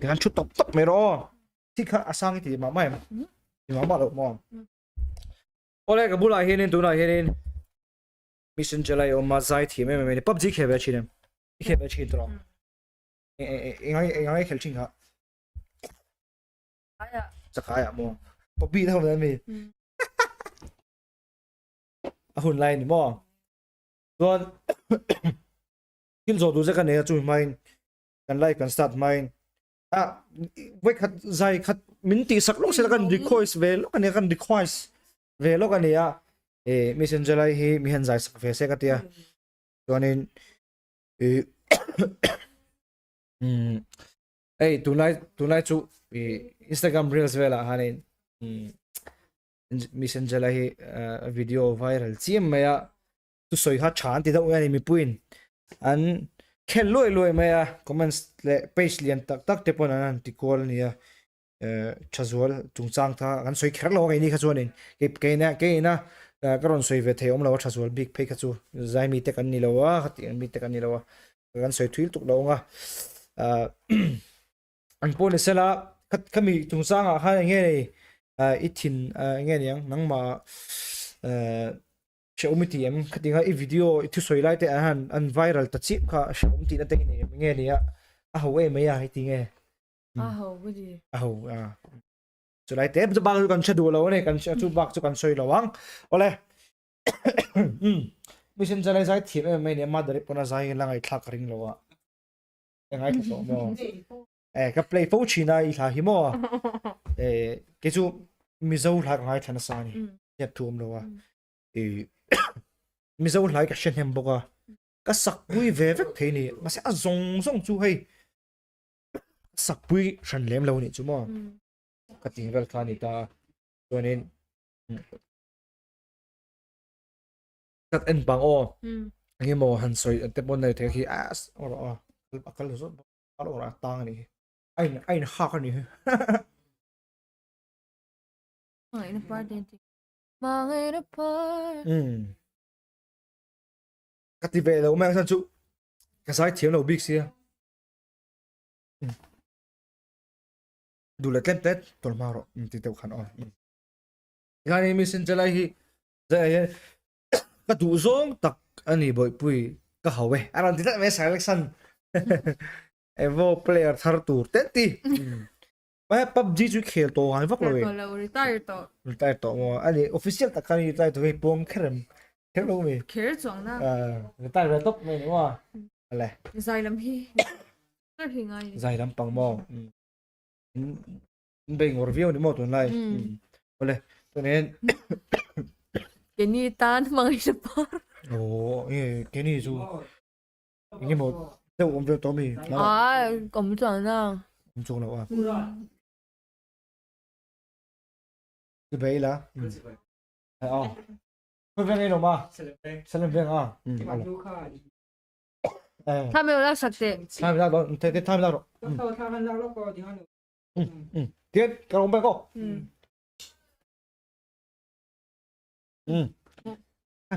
cái chút top top mày đó thích khá sang thì mà mày thì mà được mà ole cái bula hiền tu này hiền mission jalai om mazai thì mày PUBG khe về chín em khe về chín rồi ngay khel chinh hả chắc khai à mo PUBG đâu đấy mày hun line ni mo don kin zo du za kan ne chu main kan like kan start main với khát dài khát mình tí sắc lúc sẽ kan request về lúc này kan request về lúc này messenger lại hi mi han dài sắc về sẽ cái tia cho nên tonight chu Instagram reels về là hanin messenger lại hi video viral chiêm mày tu soi ha chan ti đâu anh mi puin an khen loi mày comments le page lian tak te pon an ti call nia chazual chungchang tha an soi kher lo ni kha chuanin ke na karon soi ve the om lo chazual big page kha chu zai mi te kan ni lo wa khati mi te kan ni lo wa kan soi thil tuk lo nga an pon sela khami chungchang a ha nge ithin nge niang nangma Xiaomi em khati nga video itu soi lai te an viral ta chip kha Xiaomi na te ni nge ni a ho e maya hi ti nge a ho budi a ho so lai te ba kan chadu lo ne kan chu bak chu kan soi lo wang ole mission jalai zai thi me ne ma dare pona zai la ngai thak ring lo wa ngai tho mo ka play fo china I tha hi mo ke chu mi zo la ngai thana sa ni ya thum lo wa mi zo lai ka shen hem boka ka sak pui ve vek the ni ma se a zong chu hei sak pui shan lem lo ni chu mo ka ting vel kha ni ta tonin kat en bang o ngi mo han soi te bon nei the khi as or akal zo alo ra tang ni ai ha ka ni ai na par den ti mangai na par cái về là ông sang chú cái sai thiếu là big xia đủ là tem tết tuần mau rồi thì tàu khăn on cái này mình xin cho lại hi vậy cái đủ giống tắc anh ấy bồi bùi cái hậu vậy anh thì đã mấy selection em vô player thar tour tết đi mà PUBG chú khéo to hay vắt rồi retire to mà anh ấy official tắc anh ấy retire to về bom khem khéo đâu mày khéo chong na retire về top mày đúng không à dài lắm hi rất hình ai dài lắm bằng mò bên ngồi review đi một tuần này ole cho nên cái ni tan mangai na par ồ cái này chú cái một đâu ông việc to mày cầm chọn na ông chung đâu à cái bé là cái bé này đâu mà xem bên à他没有那啥的，他们那个，他们那个，他们那个地方，tiếp cái ông bé cô,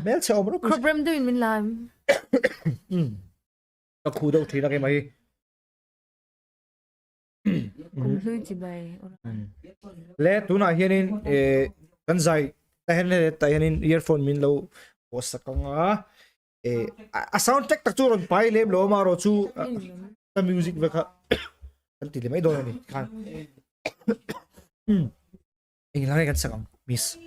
bé sợ mà nó problem đó mình làm, nó khu đâu thì là cái mày, cũng hơi chỉ bài, lẽ tú nào hiện in, cái dài, tay hiện earphone mình lâu, có sắc ngã. Soundtrack tak chu ron pai lem lo ma ro chu ta music ve kha kan ti le mai do ni khan ing la kan sakam miss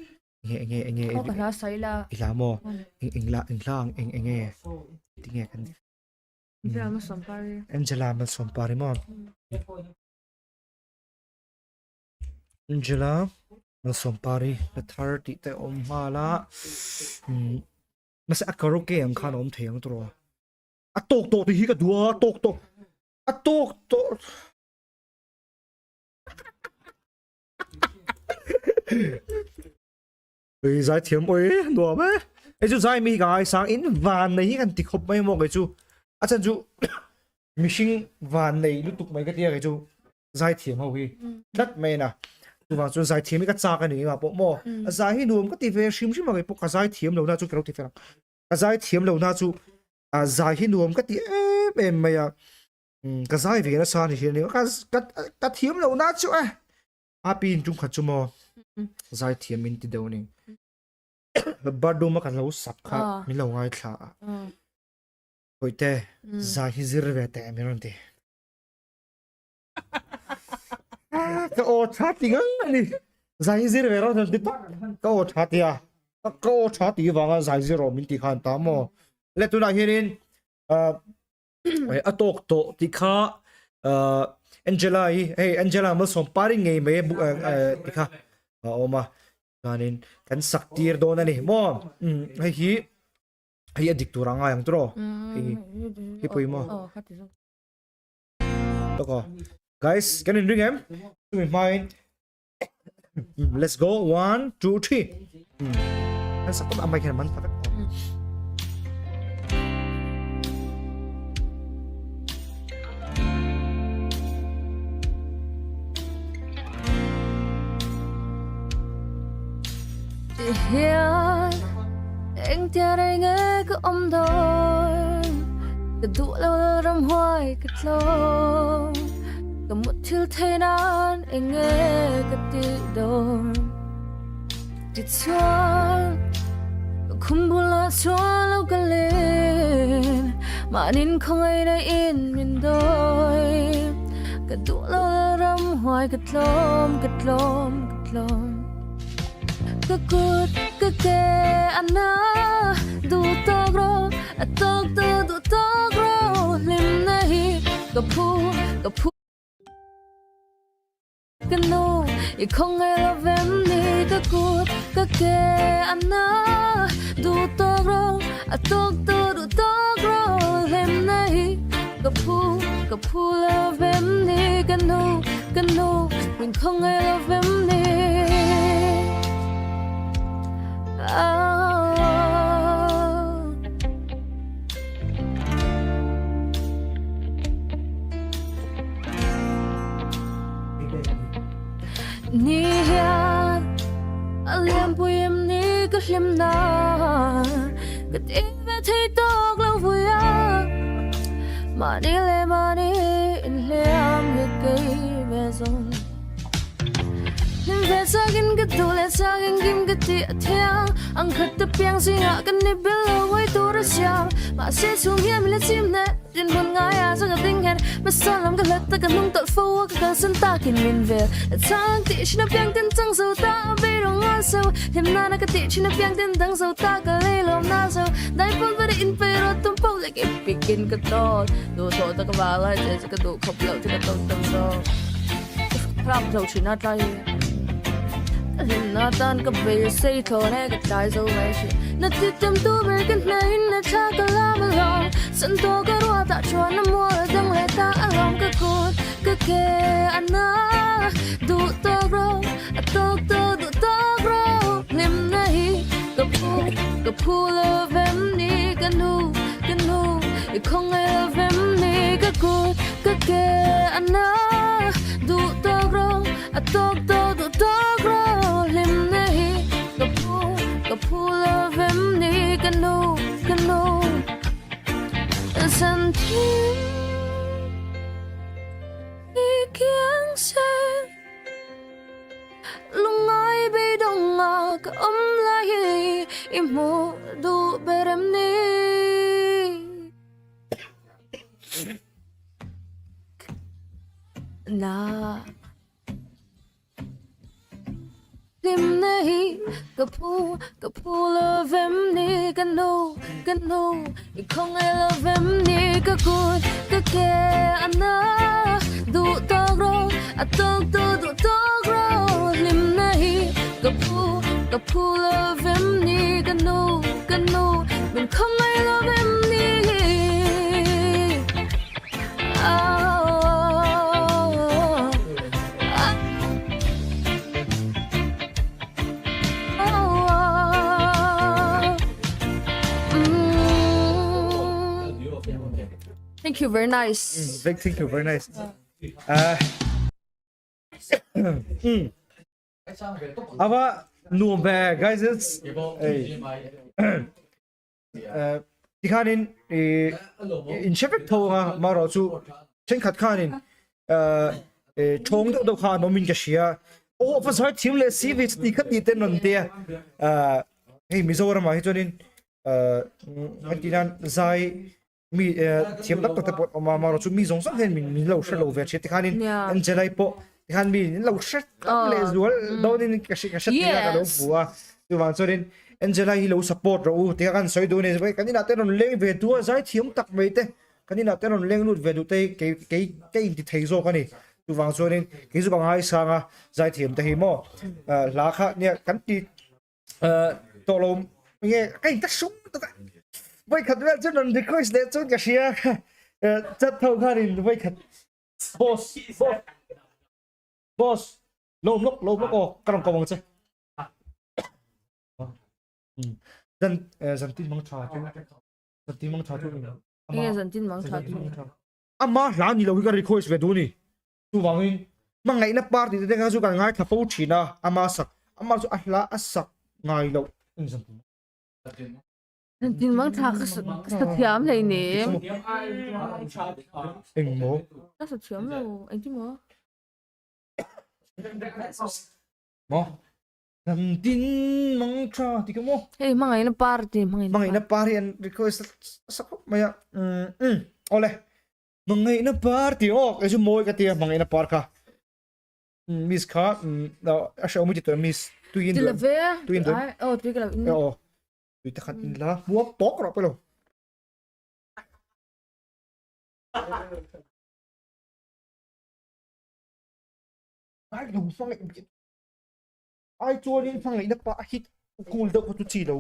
nge có cả lá sấy là, ila mo ing lang nge ti nge kan bây giờ mới xong pari, Angela mal som pare mo Angela mal som pare the 30 te om hala mà sẽ karaoke ang khan om theng tro a tok thì hi ka dua tok bây giờ thiếm ơi đùa mấy ấy chú giải mi cái sáng in van này kan ti khop mấy một cái chú à chân chú missing van này lúc tục mấy cái tia cái chú giải thiếm hậu hi đất mày nè chú vào chú giải thiếm cái cha cái này mà bộ mò giải hi nuông cái ti về sim mà cái bộ cái giải thiếm đâu na chú cái ti về cái giải thiếm đâu na chú giải hi nuông cái ti em mày cái giải về nó sao thì hiện nay cái thiếm đâu nát chứ à pin chúng khát chú mò giải thiếm mình thì đâu nè bắt đầu mà cái lâu sắp khá mình lâu ngay thà hồi thế giải hi zir về thế mình rồi thế cái ô chát tiếng này giải hi zir về rồi thì cái ô chát ya cái ô chát thì vàng giải zir rồi mình thì khăn tao mò lẽ tôi nói hiện atok to ti kha Angela hey Angela mal som pari ngei me ti kha oma kanin kan saktir do na ni mo hi adiktura nga yang tro hi poi mo to ko guys can you ring em to me mind let's go 1 2 3 kan sakto amay kan man pa hiền anh tia đây nghe cứ ôm đôi cái tụ lâu râm hoài cái lâu cái một thiếu thế nan anh nghe cái tị đôi tị chuan không buồn là chuan lâu cái lên mà nên không ai đã yên mình đôi cái tụ lâu râm hoài cái lom cái cút cái kề anh na du togro atok to du togro lim nahi cái phu cái no y không ai love em ni cái cút cái kề anh na du togro atok to du togro lim nahi cái phu love em ni cái no mình không ai love em ni ni hiền liam bùi em ni cái liam na cái tim về thấy tóc lâu vui mà đi liam như cây về rồi về sagin cái tu le sagin kim cái tia thiang ang khát tập piang suy ngã cái nếp bel quay tu ra xiao mà sẽ xuống hiểm lên chim nè đến buồn ngái sao cái tiếng hẹn mà sao làm cái lật ta cái mông tội phô cái cần sân ta kinh mình về sang tị chỉ nó piang tên trăng sầu ta về đông ngon sầu hiểm na cái tị chỉ nó piang tên trăng sầu ta cái lấy lòng na sầu đại phong về in về rồi tung phong lại cái pikin cái to đồ thọ ta cái vào lại để cái đồ khóc lợn cái tông tông đó làm giàu chỉ nát tay na tan ka be say thone ka tai zo mai shi na ti tem tu be kan na in na cha ka la ma long san to ka ro ta chwa na mo dang le ta along ka ko ka ke ana du to ro to du to ro lim na hi ka pu love em ni ka nu i không ai love em ni ka ko ka ke ana du to ro to du to ro lim nahi ka pull of em ni ka no san thiên đi kiang se lung ai be dong nga ka lai imo du berem ni na lim nahi ka pu love em ni ka no y không ai love em ni ka good ka ke ana du to ro atok to du to ro lim nahi ka pu love em ni ka no mình không ai love em ni Thank you, very nice. Thank you, very nice. Aber nur bei guys, it's die kann in Chefek Tower mal zu เช่นขัดข้านี่ชงตัวข้านมินกเชียโอ้ภาษาทีมเลสีวิสติขัดดีเต้นนนเตียเฮ้ยมิโซรามาให้จนินอันที่นั้นใจมีทีมตักตักปดออกมาเราชุมีสองสังเห็นมีเราเชลเวชที่ข้านี่อันเจไลโปที่ข้ามีเราเชลเลสดูดาวนี่กระชิเนี่ยกันเราบัวตัววันจนินอันเจไลเราสปอร์ตเราที่กันสวยดูเนี่ยไปกันนี่น่าเต้นนนเล่งเวทัวใจทีมตักไปเต้กันนี่น่าเต้นนนเล่งนู่นเวดูเต้เกอินที่เทโซกันนี่ตัววันจนินกิจบังไฮสังอ่ะใจทีมแต่หิมอลาค่ะเนี่ยกันที่ตัวลมเนี่ยไอ้ตะชุ่มตัวไปขัดเวลจนนรีเควสเดชจนกระเชียจัดเท่ากันไปขัดบอสลมลกโอ้กำลังกำลังจะจันทินมังชาจันทินมังชาจุดนี้นี่จันทินมังชาจุดอามาหลานนี่เราวิการรีเควสเวดูนี่ตัววังอินมังไงนะปาร์ตี้เด็กๆก็สุกันง่ายขับปูชีนะอามาสักสุอัลลาอัสักง่ายเราจันทินจริงมั้งชาก็สุดเทียมเลยเนี่ยเอ็งโมก็สุดเทียมเลยเอ็งที่มั้งโมจันทินมังชาที่ก็โมเฮ้ยมังไงนะปาร์ตี้มังไงนะปาร์ตี้อันรีเควสสักไม่อะโอเลยมังไงนะปาร์ตี้โอ้ไอ้ชั่วโมงกันที่มังไงนะปาร์ค่ะมิสค่ะเราอาชาอมิจิตัวมิสตุยอินด้วยตุยอินด้วยโอ้ตุยกันแล้วโอ้ตุยตะขันอินละบัวปอกหรอไปเลยไอ้ดูฟังไอ้จวนนี่ฟังไอ้นักปะฮิตกูเดาเขาตุชีเรา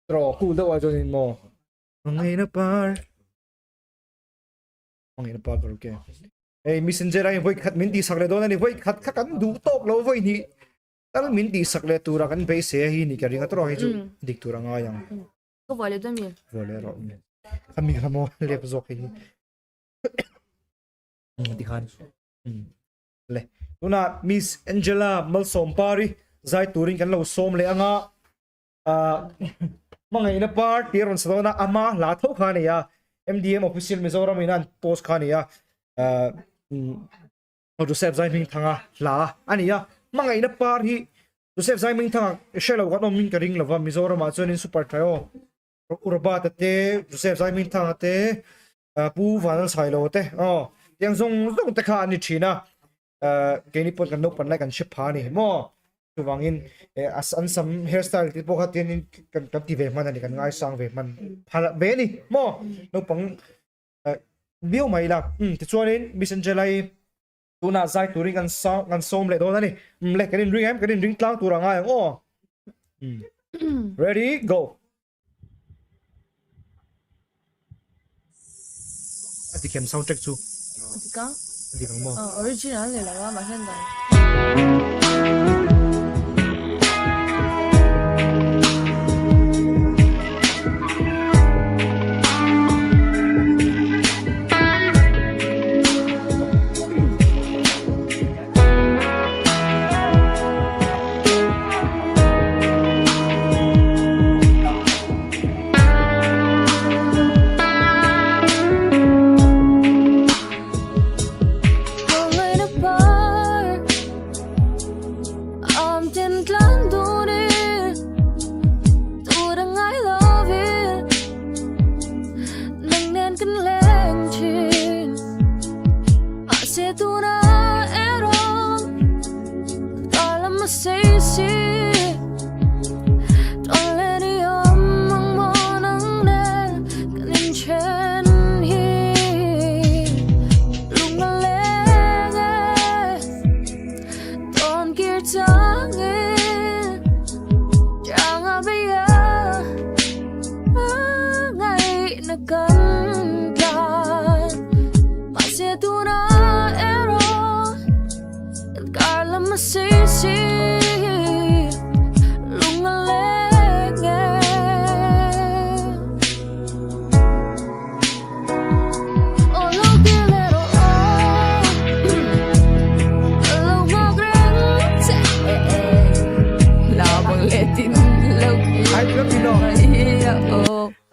ตรอกูเดาว่าจวนนี่โมมังไงนะปาร์มังไงนะปาร์ก็โอเคเอ้ยมิสเซนเจอร์ไอ้พวกขัดมินดีสักเลยโดนนี่พวกขัดกันดูโต๊ะเราพวกนี้แต่มินดีสักเลยตัวรักกันไปเสียหินี่กันริงก็ตรอให้จูดิกตัวรังอายังก็วอลเลย์ด้วยมั้ยวอลเลย์รอบนี้ขมีขโมยเรียบร้อยที่ขันเลยตัวน่ะมิสแองเจล่ามัลสมปารีใจตัวริงกันเราสมเลยอ่ะมังไงนะปาร์ตี้รอนสโตนะอามาลาทุกขานี่ย MDM official มิโซรามินันโพสขานี่ยจูเซฟไซมิงทางลาอันนี้ยมังไงนะปาร์ตี้จูเซฟไซมิงทางเชลล์ก็ต้องมิงกระดิ่งแล้วว่ามิโซรามาจนอินซูเปอร์ไทโออุรบาตเต้จูเซฟไซมิงทางเต้ปูฟานไซโลเต้ยังส่งตะขานี่ชีนะเกนี่ปนกันนกปันไล่กันชิบพานี่มั่วตัววังอินอันซัมเฮร์สไตล์ที่พวกเขาเตียนกันตีเวมันนี่กันง่ายสร้างเวมันพาละเบนี่มั่วนกปังเบี้ยวไม่ละที่ส่วนนี้มิสเซนเจอร์ไลตัวน่าใจตัวริงกันซ้อมเลยโดนนั่นนี่เล็กกันริงแอมกันริงกลางตัวง่ายโอ้ ready go ที่เข้ม soundtrack จูที่กังที่กังมั่วoriginal เลยละว่ามาเช่นกัน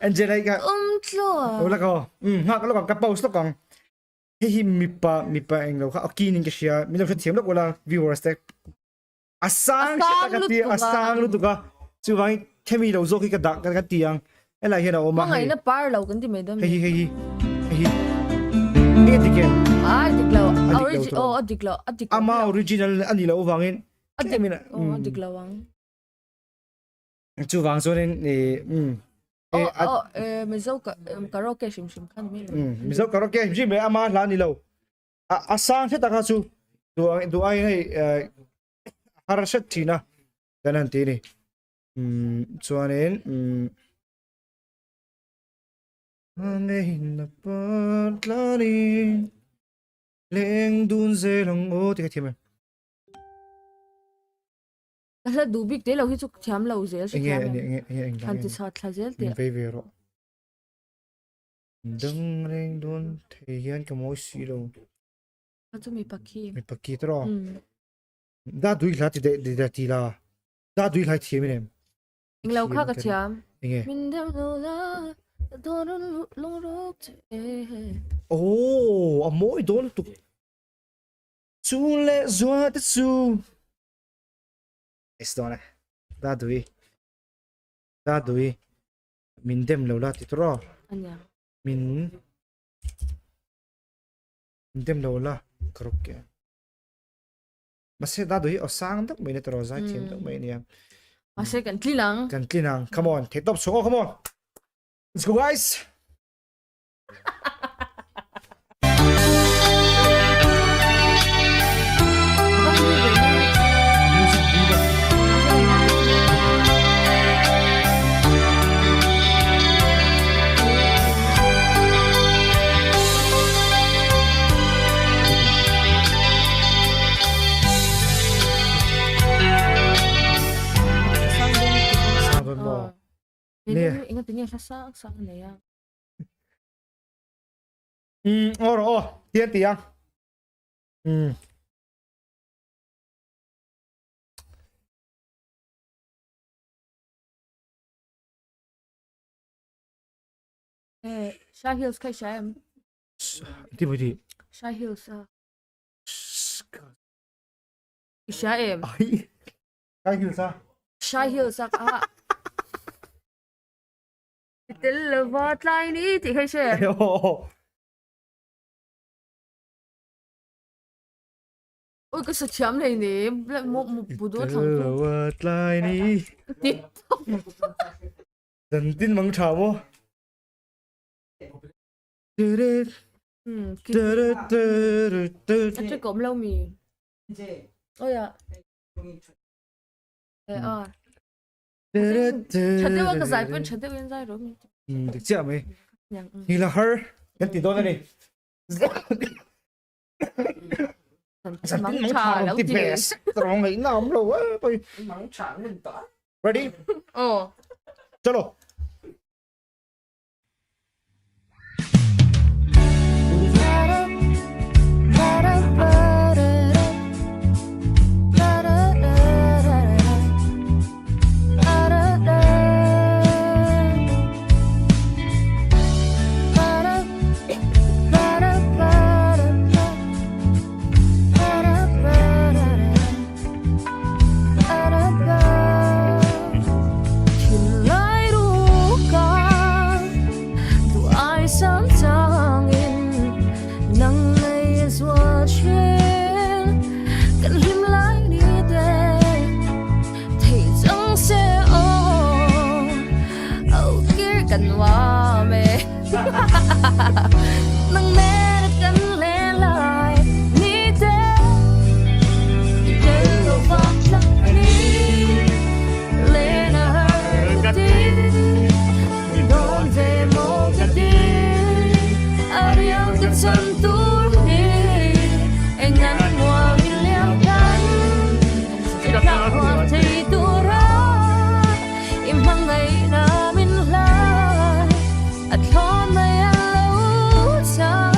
Angela ka tlua wala ko ngak lo ka pause lo kang hi mi pa eng lo ka akinin ka siya mi lo thiam lo wala viewers te asang siya ka ti asang lu tu ka chu wang kemi lo zo ki ka dak ka tiang ela hian o ma ngai na par lo kan ti me dam hi ni tiken adiklo Adiklo oh adiklo ama original ani lo wangin adiklo oh adiklo wang chu wang so nen me zo ka karaoke shim khan me mi zo karaoke ji me ama la ni lo asang se ta ka chu du ai nei harashat thina kanan ti ni chuanin ngay na patlani leng dun ze long o ti ka thiam la du big te lo hi chu thiam lo zel shi nge thiam nge han ti sa thla zel te ve ve ro dang leng dun theian ka mo si lo ha chu mi pakhi mi pakki tro da dui la ti de ti la da dui la thiam nem ing lo kha ka thiam nge min dem lo la don long rok te oh a moi don tu chu le zua te chu Estona. Da dui. Min dem lo la ti tro. anya Min dem lo la karaoke. Masih da dui o sang tak mai ne tro za thiam tak mai ne. ase kan tlilang Kan klinang. Come on. Take top song. Come on. Let's go guys. Music diva. Sabi mo. Ini ingat ini sa na ya Oro oh. Tiyan tiyang. Shy Hills kai Shy Di ba di? Shy Hills Shy Ay. Kahit sa. Shy Hills Til wat lai ni ti kai she Oo. ôi cái sự chấm này nè lại một bộ đồ thằng Dalawat lai ni. tiếp Dantin mang cha mo. chơi cổng lâu mì ôi à chặt tiêu cái giải phân chặt tiêu yên giải rồi Được chưa mày? nhàng Thì là her. Yan ti do na ni. mắng trà lâu ti thì best. Trong ngai nam lo á. mắng trả lên tỏ Ready? ồ Chalo. cần hoa mê nâng mê đã cần lên lại ni thế đến đâu vắt lặng đi lên hờ đi đón về một cái đi adios cái chân tu đi anh ngăn mùa như leo cánh sẽ gặp hoa thì tu ra im hằng ngày na min la at hon may alo sa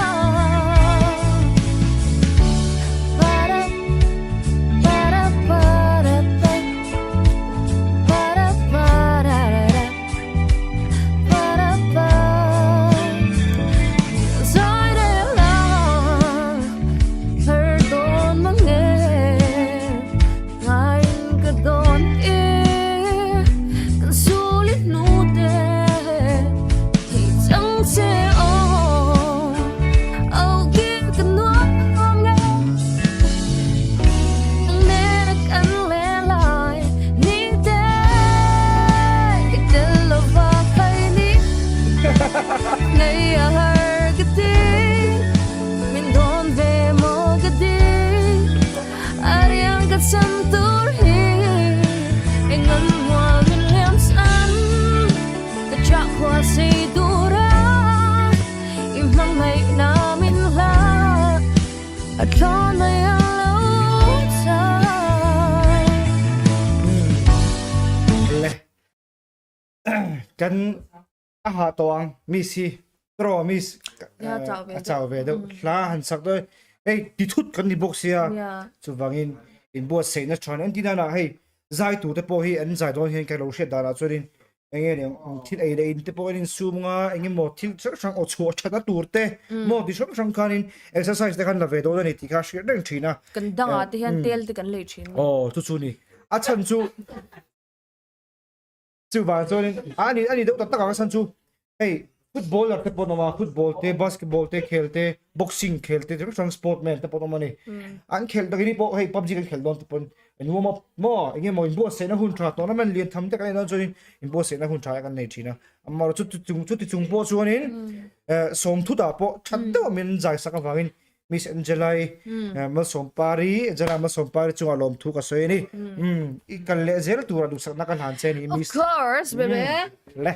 say dura imang may namin la at thon may alota le kan a ha toang mi si tro mi Ya, chào về chào về đâu la han sak doi ei ti thut kan ni box ya ya chu wangin in bo se na tron an tina na hei zai tu te po hi an zai don hen ka lo she da na churin enge ne thil ei de in te po in sum nga enge mo thil chak sang o chu chha da tur te mo di shok sang kanin exercise te kan la ve do ni ti ka shir deng thina kan danga ti han tel ti kan le thin oh tu chu ni a chan chu ba churin ani do ta ka san chu hey footballer te po no ma football te basketball te khelte boxing khelte te sang sportman te po no ma ni an khel da ni po hey PUBG kan khel don te pon ani mo enge mo in bo se na hun tra to na man lien tham te ka na chuin in bo se na hun tra kan nei thina amma chu ti chung po chuanin som thu da po that do min jai saka wangin Miss Angelai ma som pari jara ma som pari chu alom thu ka soi ni I kan le zel tu ra du sak na kan han che ni of miss course baby le